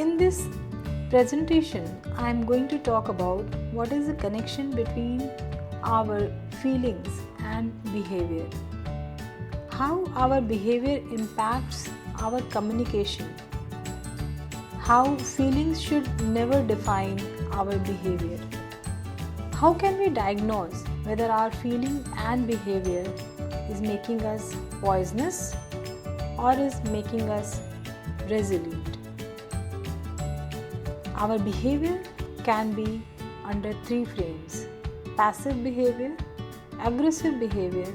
in this presentation, I am going to talk about what is the connection between our feelings and behavior. How our behavior impacts our communication. How feelings should never define our behavior. How can we diagnose whether our feeling and behavior is making us poisonous or is making us resilient? Our behavior can be under three frames: passive behavior, aggressive behavior,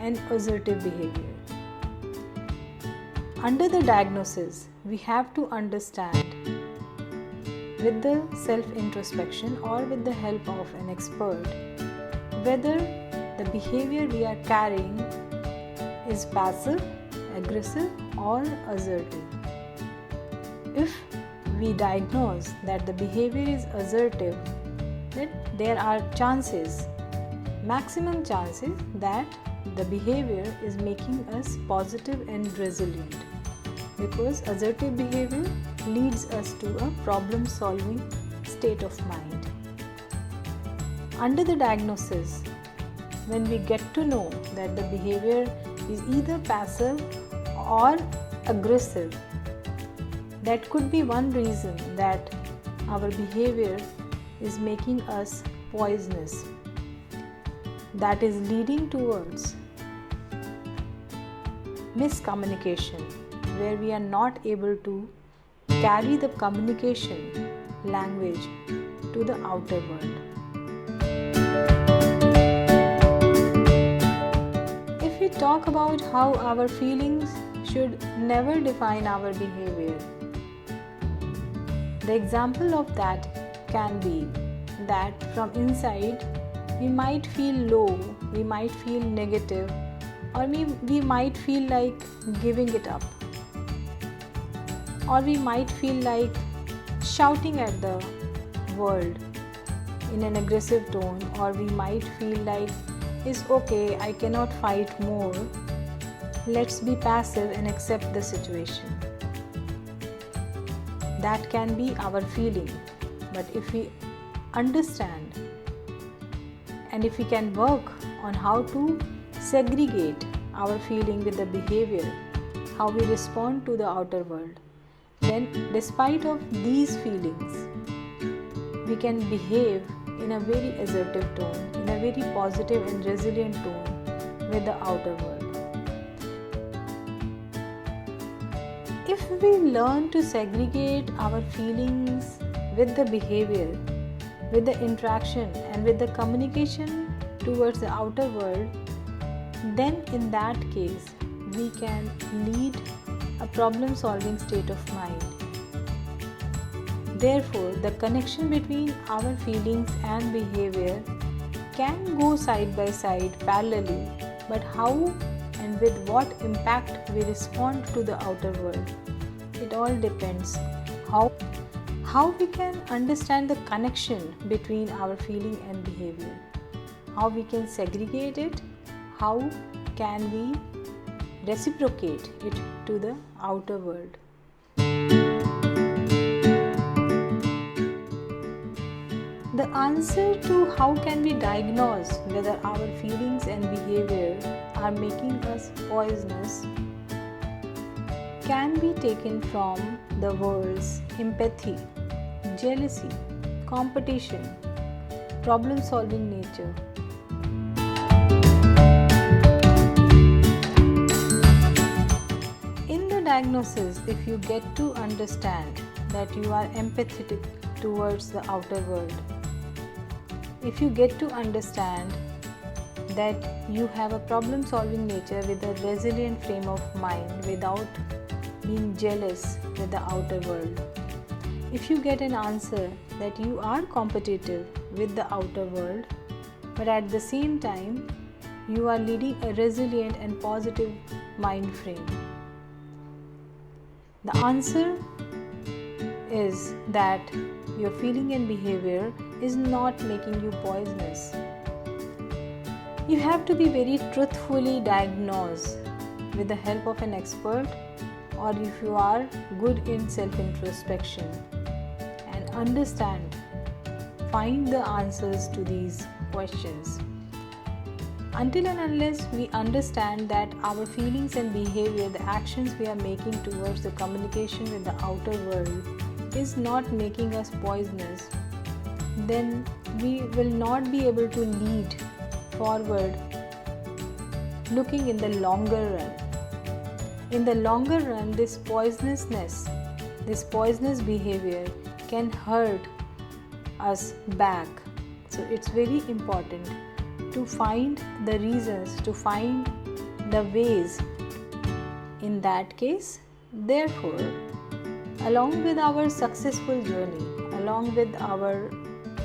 and assertive behavior. Under the diagnosis, we have to understand with the self-introspection or with the help of an expert whether the behavior we are carrying is passive, aggressive, or assertive. If we diagnose that the behavior is assertive, then there are chances, maximum chances, that the behavior is making us positive and resilient, because assertive behavior leads us to a problem-solving state of mind. Under the diagnosis, when we get to know that the behavior is either passive or aggressive, that could be one reason that our behavior is making us poisonous, that is leading towards miscommunication, where we are not able to carry the communication language to the outer world. If we talk about how our feelings should never define our behavior, the example of that can be that from inside we might feel low, we might feel negative, or we might feel like giving it up, or we might feel like shouting at the world in an aggressive tone, or we might feel like, it's okay, I cannot fight more, let's be passive and accept the situation. That can be our feeling. But if we understand and if we can work on how to segregate our feeling with the behavior, how we respond to the outer world, then despite of these feelings, we can behave in a very assertive tone, in a very positive and resilient tone with the outer world. If we learn to segregate our feelings with the behavior, with the interaction and with the communication towards the outer world, then in that case we can lead a problem-solving state of mind. Therefore, the connection between our feelings and behavior can go side by side parallelly, but how and with what impact we respond to the outer world, it all depends how we can understand the connection between our feeling and behavior, how we can segregate it, how can we reciprocate it to the outer world. The answer to how can we diagnose whether our feelings and behavior are making us poisonous can be taken from the words empathy, jealousy, competition, problem-solving nature. In the diagnosis, if you get to understand that you are empathetic towards the outer world, if you get to understand that you have a problem-solving nature with a resilient frame of mind without being jealous with the outer world, if you get an answer that you are competitive with the outer world, but at the same time you are leading a resilient and positive mind frame, the answer is that your feeling and behavior is not making you poisonous. You have to be very truthfully diagnosed with the help of an expert, or if you are good in self-introspection, understand, find the answers to these questions. Until and unless we understand that our feelings and behavior, the actions we are making towards the communication with the outer world is not making us poisonous, then we will not be able to lead forward looking in the longer run. In the longer run, this poisonousness, this poisonous behavior can hurt us back. So it's very important to find the reasons, to find the ways in that case. Therefore, along with our successful journey, along with our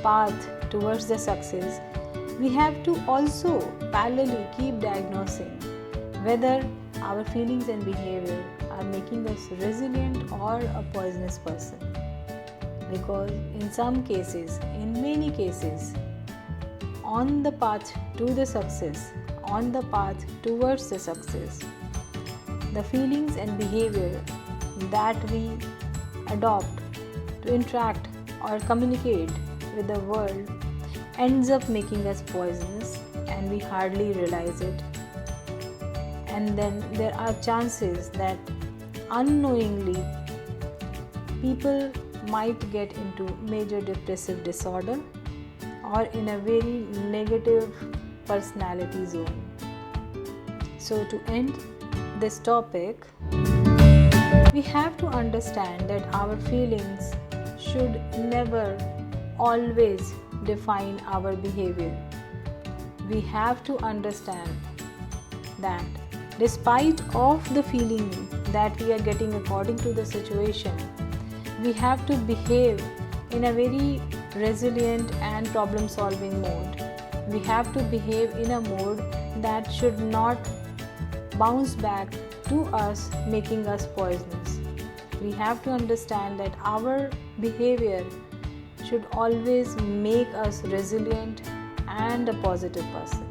path towards the success, we have to also parallelly keep diagnosing whether our feelings and behavior are making us resilient or a poisonous person. Because in some cases, in many cases, on the path to the success, on the path towards the success, the feelings and behavior that we adopt to interact or communicate with the world ends up making us poisonous, and we hardly realize it. And then there are chances that unknowingly people might get into major depressive disorder or in a very negative personality zone. So to end this topic, we have to understand that our feelings should never always define our behavior. We have to understand that despite of the feeling that we are getting according to the situation, we have to behave in a very resilient and problem solving mode. We have to behave in a mode that should not bounce back to us, making us poisonous. We have to understand that our behavior should always make us resilient and a positive person.